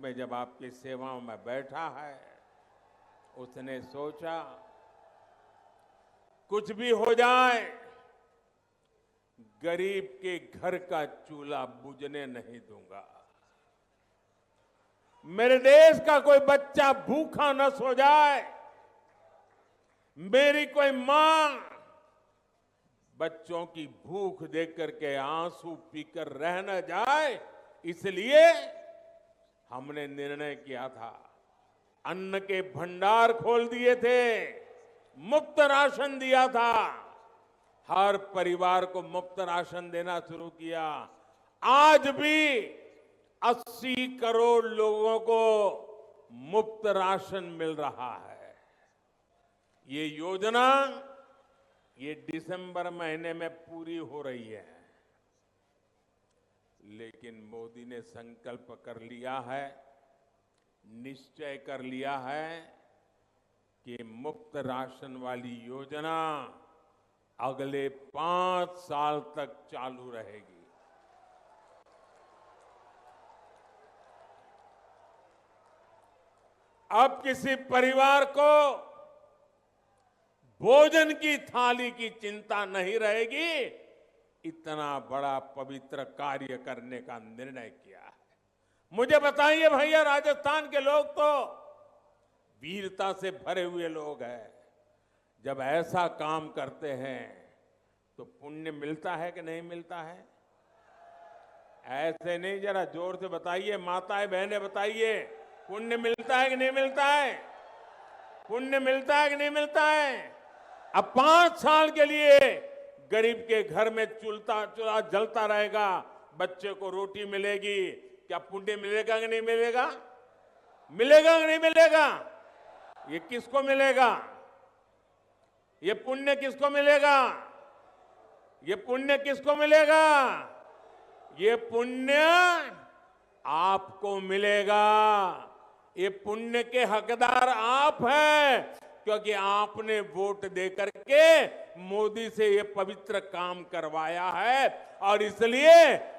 में जब आपकी सेवाओं में बैठा है, उसने सोचा कुछ भी हो जाए, गरीब के घर का चूल्हा बुझने नहीं दूंगा। मेरे देश का कोई बच्चा भूखा न सो जाए, मेरी कोई मां बच्चों की भूख देख करके आंसू पीकर रह न जाए, इसलिए हमने निर्णय किया था। अन्न के भंडार खोल दिए थे, मुफ्त राशन दिया था, हर परिवार को मुफ्त राशन देना शुरू किया। आज भी 80 करोड़ लोगों को मुफ्त राशन मिल रहा है। ये योजना ये दिसंबर महीने में पूरी हो रही है, लेकिन मोदी ने संकल्प कर लिया है, निश्चय कर लिया है कि मुफ्त राशन वाली योजना अगले 5 साल तक चालू रहेगी। अब किसी परिवार को भोजन की थाली की चिंता नहीं रहेगी। इतना बड़ा पवित्र कार्य करने का निर्णय किया है। मुझे बताइए भैया, राजस्थान के लोग तो वीरता से भरे हुए लोग हैं। जब ऐसा काम करते हैं तो पुण्य मिलता है कि नहीं मिलता है? ऐसे नहीं, जरा जोर से बताइए, माताएं बहनें बताइए, पुण्य मिलता है कि नहीं मिलता है? पुण्य मिलता है कि नहीं मिलता है? अब 5 साल के लिए गरीब के घर में चूल्हा जलता रहेगा, बच्चे को रोटी मिलेगी, क्या पुण्य मिलेगा कि नहीं मिलेगा? मिलेगा कि नहीं मिलेगा? ये किसको मिलेगा? ये पुण्य किसको मिलेगा? ये पुण्य किसको मिलेगा? ये पुण्य आपको मिलेगा। ये पुण्य के हकदार आप हैं, क्योंकि आपने वोट देकर के मोदी से ये पवित्र काम करवाया है, और इसलिए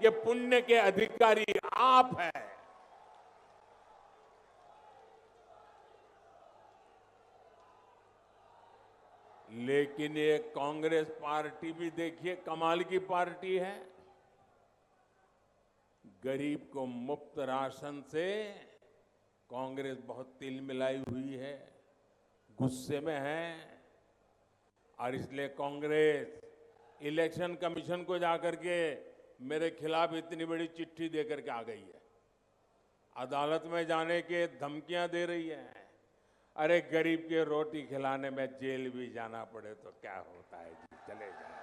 ये पुण्य के अधिकारी आप हैं। लेकिन ये कांग्रेस पार्टी भी देखिए कमाल की पार्टी है। गरीब को मुफ्त राशन से कांग्रेस बहुत तिल मिलाई हुई है, गुस्से में है, और इसलिए कांग्रेस इलेक्शन कमीशन को जाकर के मेरे खिलाफ इतनी बड़ी चिट्ठी देकर के आ गई है। अदालत में जाने के धमकियां दे रही है। अरे गरीब के रोटी खिलाने में जेल भी जाना पड़े तो क्या होता है जी, चले जाए।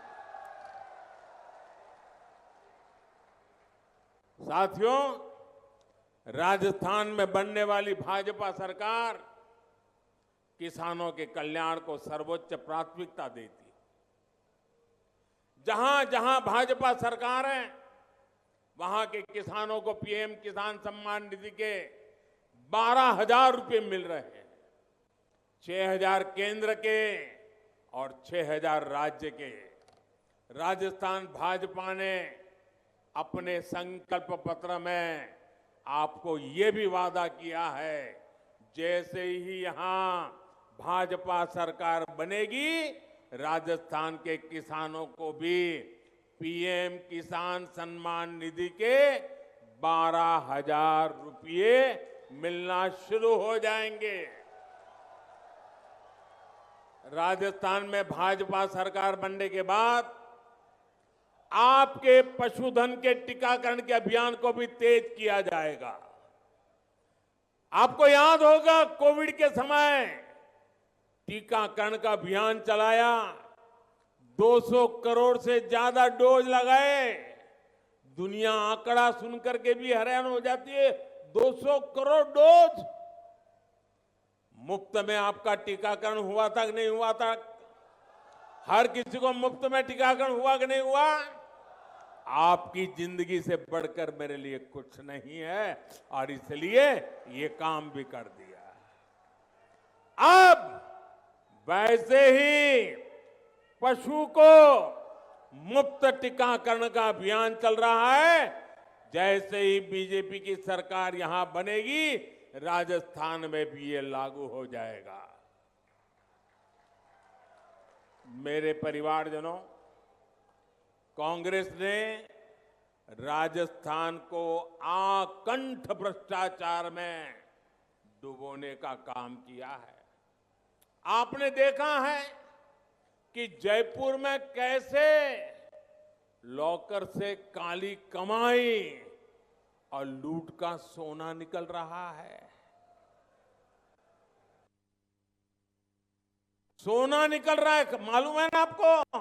साथियों, राजस्थान में बनने वाली भाजपा सरकार किसानों के कल्याण को सर्वोच्च प्राथमिकता देती है। जहां जहां भाजपा सरकार है, वहां के किसानों को पीएम किसान सम्मान निधि के 12,000 रुपए मिल रहे हैं। 6,000 केंद्र के और 6,000 राज्य के। राजस्थान भाजपा ने अपने संकल्प पत्र में आपको ये भी वादा किया है, जैसे ही यहां भाजपा सरकार बनेगी, राजस्थान के किसानों को भी पीएम किसान सम्मान निधि के 12,000 रुपये मिलना शुरू हो जाएंगे। राजस्थान में भाजपा सरकार बनने के बाद आपके पशुधन के टीकाकरण के अभियान को भी तेज किया जाएगा। आपको याद होगा, कोविड के समय टीकाकरण का अभियान चलाया, 200 करोड़ से ज्यादा डोज लगाए। दुनिया आंकड़ा सुनकर के भी हैरान हो जाती है, 200 करोड़ डोज मुफ्त में आपका टीकाकरण हुआ था कि नहीं हुआ था? हर किसी को मुफ्त में टीकाकरण हुआ कि नहीं हुआ? आपकी जिंदगी से बढ़कर मेरे लिए कुछ नहीं है, और इसलिए ये काम भी कर दिया। अब वैसे ही पशु को मुफ्त टीकाकरण का अभियान चल रहा है। जैसे ही बीजेपी की सरकार यहां बनेगी, राजस्थान में भी ये लागू हो जाएगा। मेरे परिवारजनों, कांग्रेस ने राजस्थान को आकंठ भ्रष्टाचार में डुबोने का काम किया है। आपने देखा है कि जयपुर में कैसे लॉकर से काली कमाई और लूट का सोना निकल रहा है। सोना निकल रहा है, मालूम है ना आपको?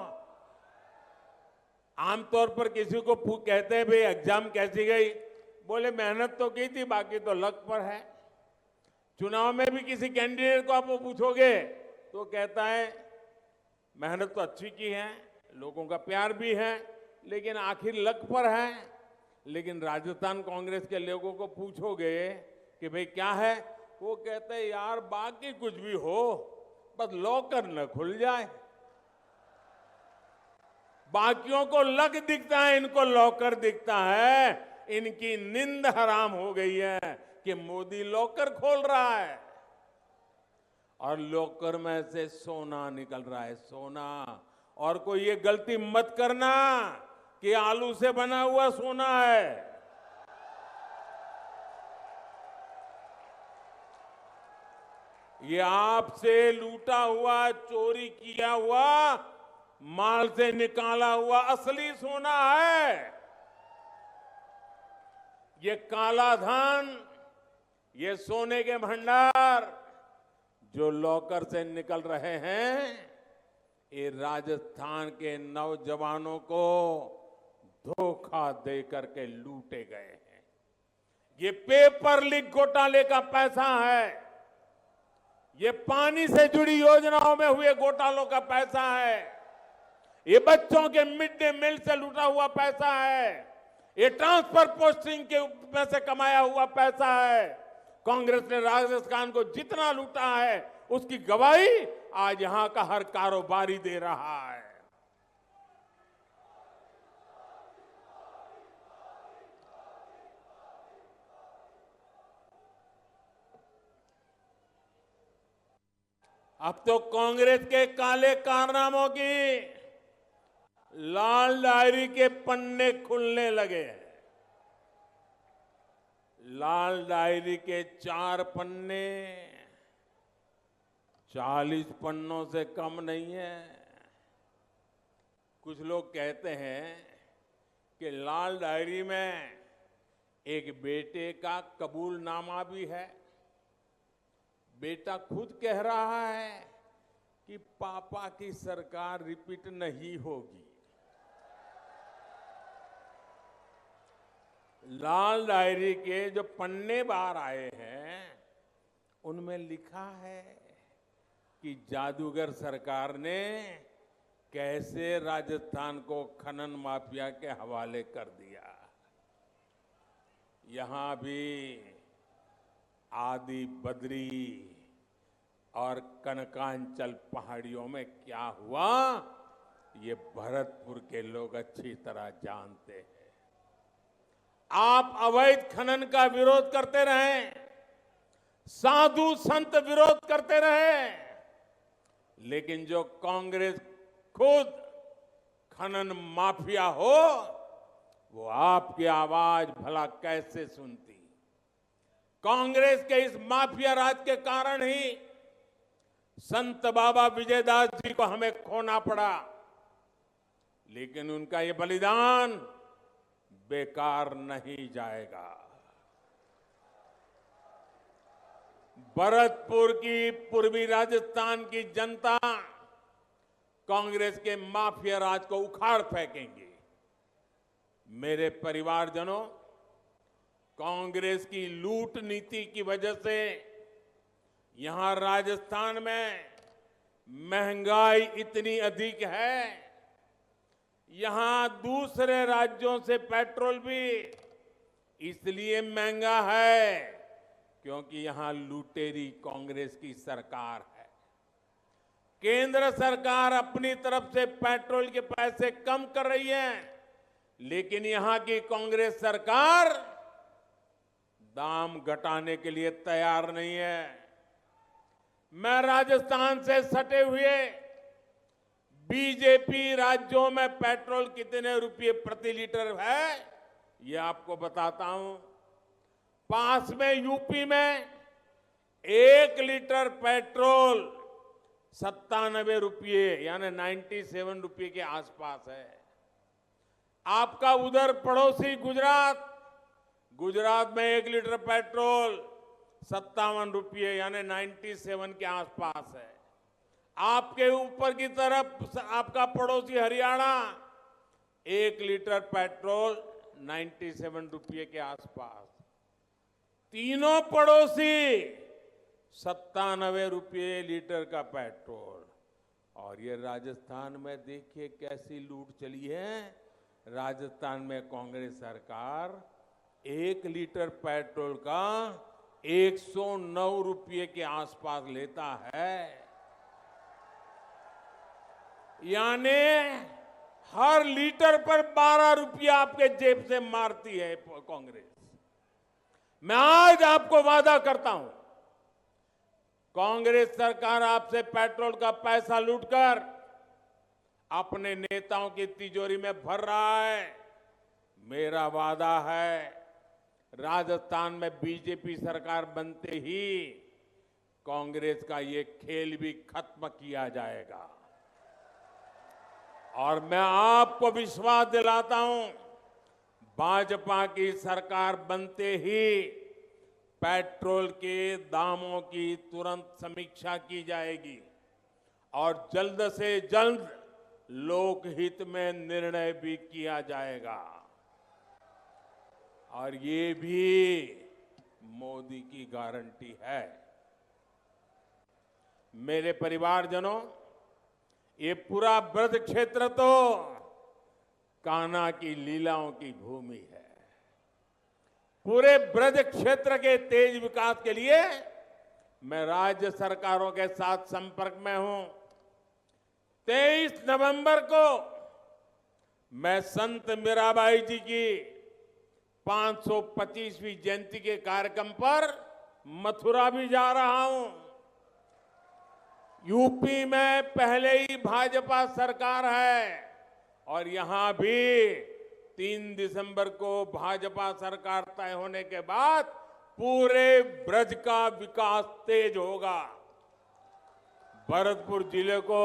आमतौर पर किसी को कहते हैं भाई एग्जाम कैसी गई, बोले मेहनत तो की थी, बाकी तो लक पर है। चुनाव में भी किसी कैंडिडेट को आप पूछोगे तो कहता है मेहनत तो अच्छी की है, लोगों का प्यार भी है, लेकिन आखिर लक पर है। लेकिन राजस्थान कांग्रेस के लोगों को पूछोगे कि भाई क्या है, वो कहते हैं यार बाकी कुछ भी हो, बस लॉकर न खुल जाए। बाकियों को लक दिखता है, इनको लॉकर दिखता है। इनकी नींद हराम हो गई है कि मोदी लॉकर खोल रहा है और लॉकर में से सोना निकल रहा है, सोना। और कोई ये गलती मत करना कि आलू से बना हुआ सोना है। ये आपसे लूटा हुआ, चोरी किया हुआ माल से निकाला हुआ असली सोना है। ये काला धन, ये सोने के भंडार जो लॉकर से निकल रहे हैं, ये राजस्थान के नौजवानों को धोखा दे करके लूटे गए हैं। ये पेपर लीक घोटाले का पैसा है, ये पानी से जुड़ी योजनाओं में हुए घोटालों का पैसा है, ये बच्चों के मिड डे मील से लूटा हुआ पैसा है, ये ट्रांसफर पोस्टिंग के में से कमाया हुआ पैसा है। कांग्रेस ने राजस्थान को जितना लूटा है उसकी गवाही आज यहां का हर कारोबारी दे रहा है। अब तो कांग्रेस के काले कारनामों की लाल डायरी के पन्ने खुलने लगे हैं। लाल डायरी के 4 पन्ने 40 पन्नों से कम नहीं है। कुछ लोग कहते हैं कि लाल डायरी में एक बेटे का कबूलनामा भी है। बेटा खुद कह रहा है कि पापा की सरकार रिपीट नहीं होगी। लाल डायरी के जो पन्ने बाहर आए हैं उनमें लिखा है कि जादूगर सरकार ने कैसे राजस्थान को खनन माफिया के हवाले कर दिया। यहां भी आदि बद्री और कनकांचल पहाड़ियों में क्या हुआ, ये भरतपुर के लोग अच्छी तरह जानते हैं। आप अवैध खनन का विरोध करते रहे, साधु संत विरोध करते रहे, लेकिन जो कांग्रेस खुद खनन माफिया हो, वो आपकी आवाज भला कैसे सुनती। कांग्रेस के इस माफिया राज के कारण ही संत बाबा विजयदास जी को हमें खोना पड़ा, लेकिन उनका ये बलिदान बेकार नहीं जाएगा। भरतपुर की पूर्वी राजस्थान की जनता कांग्रेस के माफिया राज को उखाड़ फेंकेंगे। मेरे परिवारजनों, कांग्रेस की लूट नीति की वजह से यहां राजस्थान में महंगाई इतनी अधिक है। यहां दूसरे राज्यों से पेट्रोल भी इसलिए महंगा है क्योंकि यहां लुटेरी कांग्रेस की सरकार है। केंद्र सरकार अपनी तरफ से पेट्रोल के पैसे कम कर रही है, लेकिन यहां की कांग्रेस सरकार दाम घटाने के लिए तैयार नहीं है। मैं राजस्थान से सटे हुए बीजेपी राज्यों में पेट्रोल कितने रुपये प्रति लीटर है, ये आपको बताता हूं। पास में यूपी में 1 लीटर पेट्रोल 97 रुपये यानी 97 रुपये के आसपास है। आपका उधर पड़ोसी गुजरात, गुजरात में 1 लीटर पेट्रोल 57 रुपये यानी 97 के आसपास है। आपके ऊपर की तरफ आपका पड़ोसी हरियाणा 1 लीटर पेट्रोल 97 रुपये के आसपास। तीनों पड़ोसी 97 रुपये लीटर का पेट्रोल। और ये राजस्थान में देखिए कैसी लूट चली है। राजस्थान में कांग्रेस सरकार 1 लीटर पेट्रोल का 109 रुपये के आसपास लेता है, यानी हर लीटर पर 12 रुपया आपके जेब से मारती है कांग्रेस। मैं आज आपको वादा करता हूं, कांग्रेस सरकार आपसे पेट्रोल का पैसा लूटकर अपने नेताओं की तिजोरी में भर रहा है। मेरा वादा है, राजस्थान में बीजेपी सरकार बनते ही कांग्रेस का ये खेल भी खत्म किया जाएगा। और मैं आपको विश्वास दिलाता हूं, भाजपा की सरकार बनते ही पेट्रोल के दामों की तुरंत समीक्षा की जाएगी और जल्द से जल्द लोकहित में निर्णय भी किया जाएगा। और ये भी मोदी की गारंटी है। मेरे परिवारजनों, ये पूरा ब्रज क्षेत्र तो कान्हा की लीलाओं की भूमि है। पूरे ब्रज क्षेत्र के तेज विकास के लिए मैं राज्य सरकारों के साथ संपर्क में हूं। 23 नवंबर को मैं संत मीराबाई जी की 525वीं जयंती के कार्यक्रम पर मथुरा भी जा रहा हूं। यूपी में पहले ही भाजपा सरकार है और यहां भी 3 दिसंबर को भाजपा सरकार तय होने के बाद पूरे ब्रज का विकास तेज होगा। भरतपुर जिले को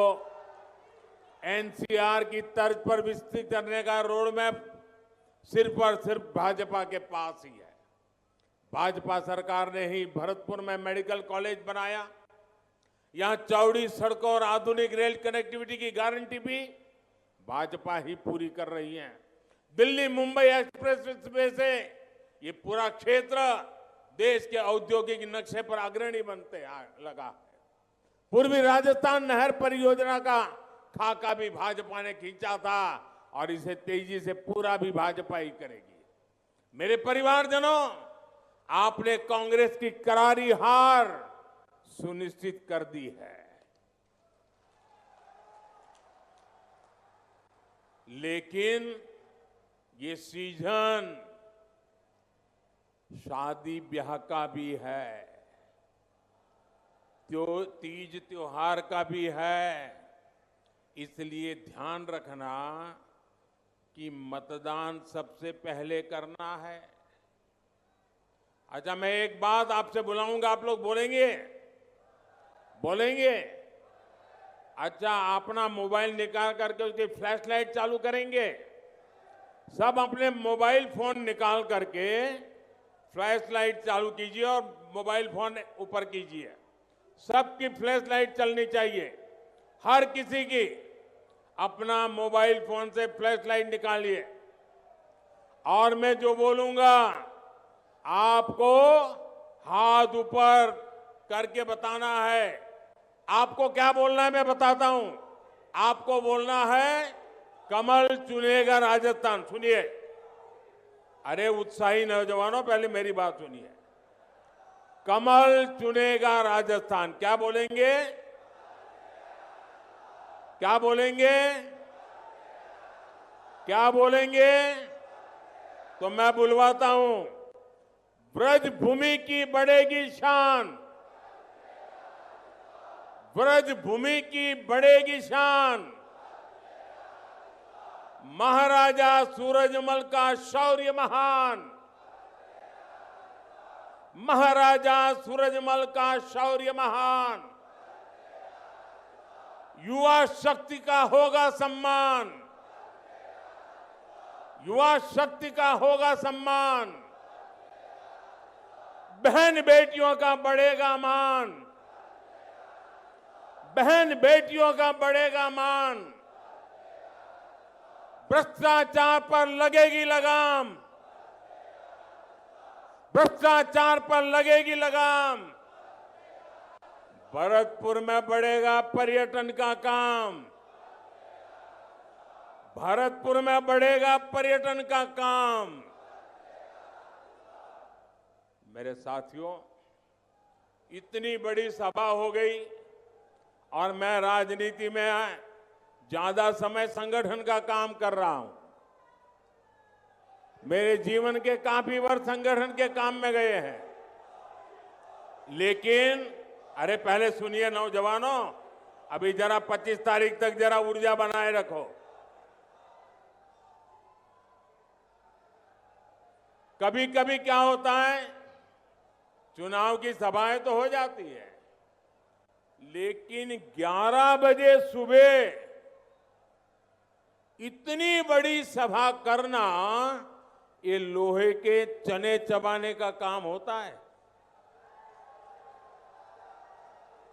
एनसीआर की तर्ज पर विकसित करने का रोड मैप सिर्फ और सिर्फ भाजपा के पास ही है। भाजपा सरकार ने ही भरतपुर में मेडिकल कॉलेज बनाया। यहां चौड़ी सड़कों और आधुनिक रेल कनेक्टिविटी की गारंटी भी भाजपा ही पूरी कर रही है। दिल्ली मुंबई एक्सप्रेस वे से ये पूरा क्षेत्र देश के औद्योगिक नक्शे पर अग्रणी बनते लगा है। पूर्वी राजस्थान नहर परियोजना का खाका भी भाजपा ने खींचा था और इसे तेजी से पूरा भी भाजपा ही करेगी। मेरे परिवारजनों, आपने कांग्रेस की करारी हार सुनिश्चित कर दी है, लेकिन ये सीजन शादी ब्याह का भी है, तीज त्योहार का भी है। इसलिए ध्यान रखना कि मतदान सबसे पहले करना है। अच्छा, मैं एक बात आपसे बुलाऊंगा, आप लोग बोलेंगे? बोलेंगे? अच्छा, अपना मोबाइल निकाल करके उसकी फ्लैश लाइट चालू करेंगे। सब अपने मोबाइल फोन निकाल करके फ्लैश लाइट चालू कीजिए और मोबाइल फोन ऊपर कीजिए। सबकी फ्लैश लाइट चलनी चाहिए। हर किसी की अपना मोबाइल फोन से फ्लैश लाइट निकालिए और मैं जो बोलूंगा आपको हाथ ऊपर करके बताना है। आपको क्या बोलना है मैं बताता हूं। आपको बोलना है कमल चुनेगा राजस्थान। सुनिए, अरे उत्साही नौजवानों, पहले मेरी बात सुनिए। कमल चुनेगा राजस्थान। क्या बोलेंगे? क्या बोलेंगे? क्या बोलेंगे? तो मैं बुलवाता हूं। ब्रज भूमि की बढ़ेगी शान, ब्रज भूमि की बढ़ेगी शान, महाराजा सूरजमल का शौर्य महान, महाराजा सूरजमल का शौर्य महान, युवा शक्ति का होगा सम्मान, युवा शक्ति का होगा सम्मान, बहन बेटियों का बढ़ेगा मान, बहन बेटियों का बढ़ेगा मान, भ्रष्टाचार पर लगेगी लगाम, भ्रष्टाचार पर लगेगी लगाम, भरतपुर में बढ़ेगा पर्यटन का काम, भरतपुर में बढ़ेगा पर्यटन का काम। मेरे साथियों, इतनी बड़ी सभा हो गई और मैं राजनीति में ज्यादा समय संगठन का काम कर रहा हूं। मेरे जीवन के काफी वर्ष संगठन के काम में गए हैं, लेकिन अरे पहले सुनिए नौजवानों, अभी जरा 25 तारीख तक जरा ऊर्जा बनाए रखो। कभी कभी क्या होता है, चुनाव की सभाएं तो हो जाती है, लेकिन 11 बजे सुबह इतनी बड़ी सभा करना ये लोहे के चने चबाने का काम होता है।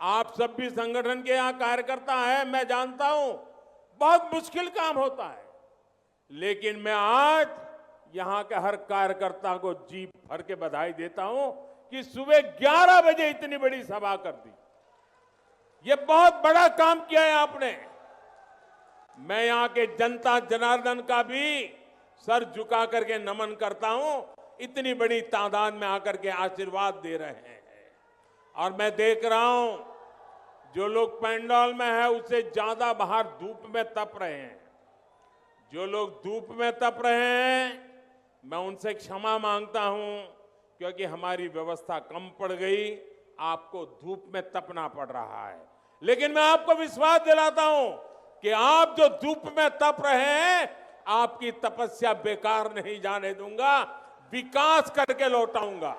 आप सब भी संगठन के यहां कार्यकर्ता हैं, मैं जानता हूं, बहुत मुश्किल काम होता है, लेकिन मैं आज यहां के हर कार्यकर्ता को जी भर के बधाई देता हूं कि सुबह 11 बजे इतनी बड़ी सभा कर दी। ये बहुत बड़ा काम किया है आपने। मैं यहां के जनता जनार्दन का भी सर झुका करके नमन करता हूं, इतनी बड़ी तादाद में आकर के आशीर्वाद दे रहे हैं। और मैं देख रहा हूं जो लोग पंडाल में है उससे ज्यादा बाहर धूप में तप रहे हैं। जो लोग धूप में तप रहे हैं, मैं उनसे क्षमा मांगता हूं, क्योंकि हमारी व्यवस्था कम पड़ गई, आपको धूप में तपना पड़ रहा है। लेकिन मैं आपको विश्वास दिलाता हूं कि आप जो धूप में तप रहे हैं, आपकी तपस्या बेकार नहीं जाने दूंगा, विकास करके लौटाऊंगा।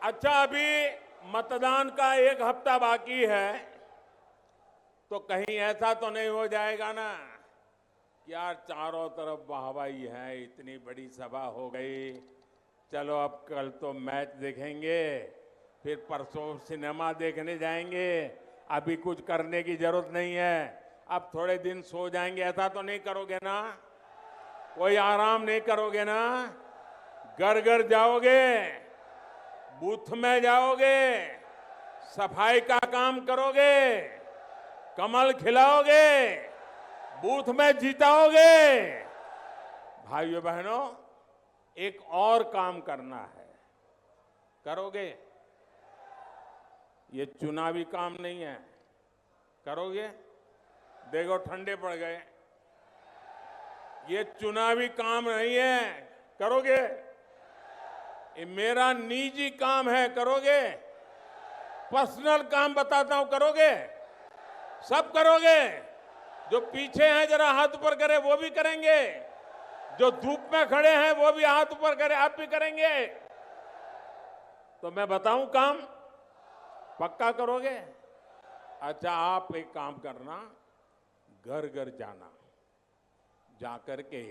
अच्छा, अभी मतदान का 1 हफ्ता बाकी है, तो कहीं ऐसा तो नहीं हो जाएगा ना यार, चारों तरफ वाहवाही है, इतनी बड़ी सभा हो गई, चलो अब कल तो मैच देखेंगे, फिर परसों सिनेमा देखने जाएंगे, अभी कुछ करने की जरूरत नहीं है, अब थोड़े दिन सो जाएंगे, ऐसा तो नहीं करोगे ना? कोई आराम नहीं करोगे ना? घर घर जाओगे, बूथ में जाओगे, सफाई का काम करोगे, कमल खिलाओगे, बूथ में जीताओगे। भाइयों बहनों, एक और काम करना है, करोगे? ये चुनावी काम नहीं है, करोगे? देखो ठंडे पड़ गए, ये चुनावी काम नहीं है, करोगे? ये मेरा निजी काम है, करोगे? पर्सनल काम बताता हूं, करोगे? सब करोगे? जो पीछे हैं जरा हाथ ऊपर करें, वो भी करेंगे। जो धूप में खड़े हैं वो भी हाथ ऊपर करें, आप भी करेंगे। तो मैं बताऊं काम, पक्का करोगे? अच्छा, आप एक काम करना, घर घर जाना, जाकर के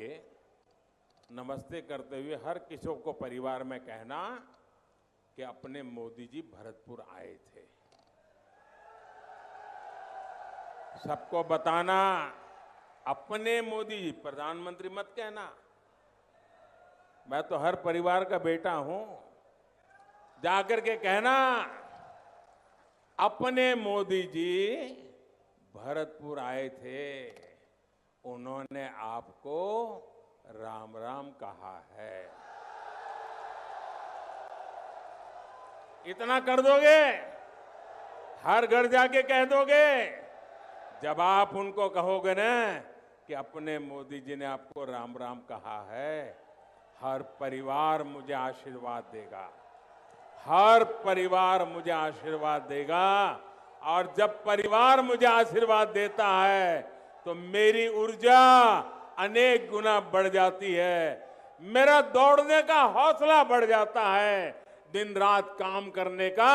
नमस्ते करते हुए हर किसी को परिवार में कहना कि अपने मोदी जी भरतपुर आए थे। सबको बताना, अपने मोदी जी, प्रधानमंत्री मत कहना। मैं तो हर परिवार का बेटा हूं। जाकर के कहना, अपने मोदी जी भरतपुर आए थे, उन्होंने आपको राम राम कहा है। इतना कर दोगे? हर घर जाके कह दोगे? जब आप उनको कहोगे ना कि अपने मोदी जी ने आपको राम राम कहा है, हर परिवार मुझे आशीर्वाद देगा, हर परिवार मुझे आशीर्वाद देगा। और जब परिवार मुझे आशीर्वाद देता है तो मेरी ऊर्जा अनेक गुना बढ़ जाती है, मेरा दौड़ने का हौसला बढ़ जाता है, दिन रात काम करने का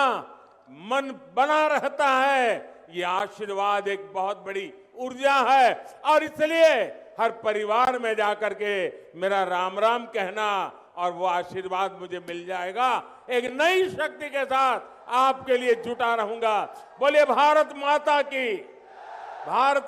मन बना रहता है। ये आशीर्वाद एक बहुत बड़ी ऊर्जा है और इसलिए हर परिवार में जाकर के मेरा राम राम कहना और वो आशीर्वाद मुझे मिल जाएगा। एक नई शक्ति के साथ आपके लिए जुटा रहूंगा। बोलिए भारत माता की। भारत